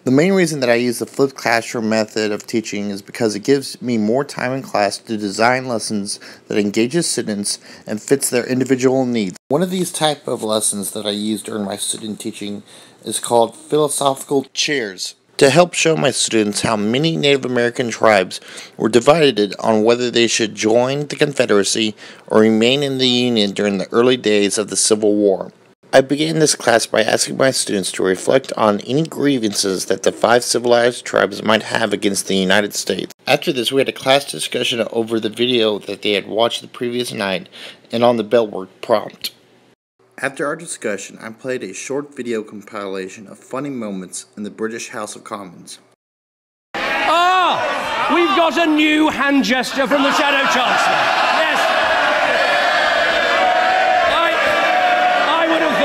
The main reason that I use the flipped classroom method of teaching is because it gives me more time in class to design lessons that engages students and fits their individual needs. One of these type of lessons that I use during my student teaching is called Philosophical Chairs, to help show my students how many Native American tribes were divided on whether they should join the Confederacy or remain in the Union during the early days of the Civil War. I began this class by asking my students to reflect on any grievances that the 5 civilized tribes might have against the United States. After this, we had a class discussion over the video that they had watched the previous night and on the bellwether prompt. After our discussion, I played a short video compilation of funny moments in the British House of Commons. We've got a new hand gesture from the Shadow Chancellor. Yes. I would have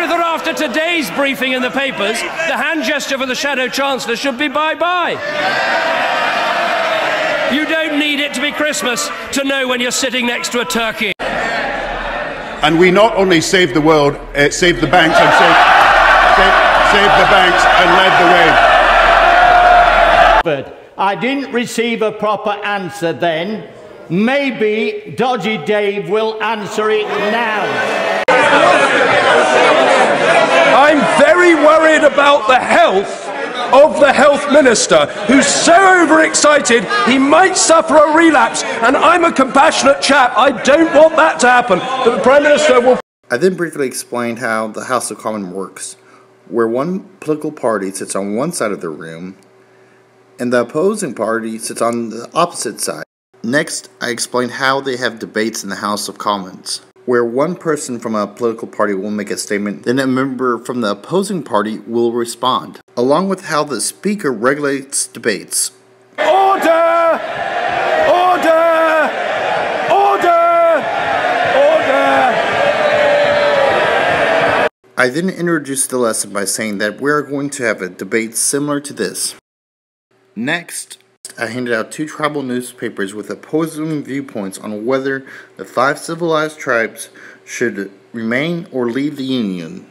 thought after today's briefing in the papers, the hand gesture for the Shadow Chancellor should be bye-bye. You don't need it to be Christmas to know when you're sitting next to a turkey. And we not only saved the world, saved the banks and saved the banks and led the way. I didn't receive a proper answer then. Maybe Dodgy Dave will answer it now. I'm very worried about the health of the health minister, who's so overexcited he might suffer a relapse, and I'm a compassionate chap. I don't want that to happen, but the Prime Minister will... I then briefly explained how the House of Commons works, where one political party sits on one side of the room, and the opposing party sits on the opposite side. Next, I explained how they have debates in the House of Commons, where one person from a political party will make a statement, then a member from the opposing party will respond, along with how the speaker regulates debates. Order! Order! Order! Order! I then introduced the lesson by saying that we're going to have a debate similar to this. Next, I handed out 2 tribal newspapers with opposing viewpoints on whether the 5 civilized tribes should remain or leave the Union.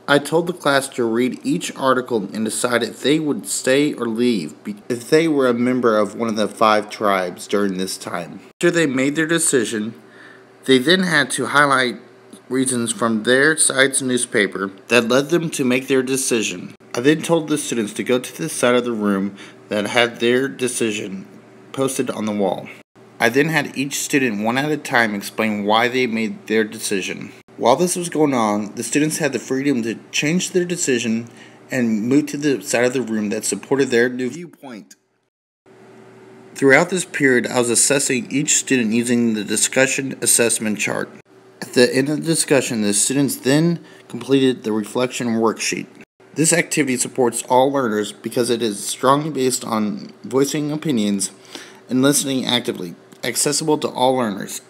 I told the class to read each article and decide if they would stay or leave if they were a member of one of the 5 tribes during this time. After they made their decision, they then had to highlight reasons from their side's newspaper that led them to make their decision. I then told the students to go to the side of the room that had their decision posted on the wall. I then had each student one at a time explain why they made their decision. While this was going on, the students had the freedom to change their decision and move to the side of the room that supported their new viewpoint. Throughout this period, I was assessing each student using the discussion assessment chart. At the end of the discussion, the students then completed the reflection worksheet. This activity supports all learners because it is strongly based on voicing opinions and listening actively, accessible to all learners.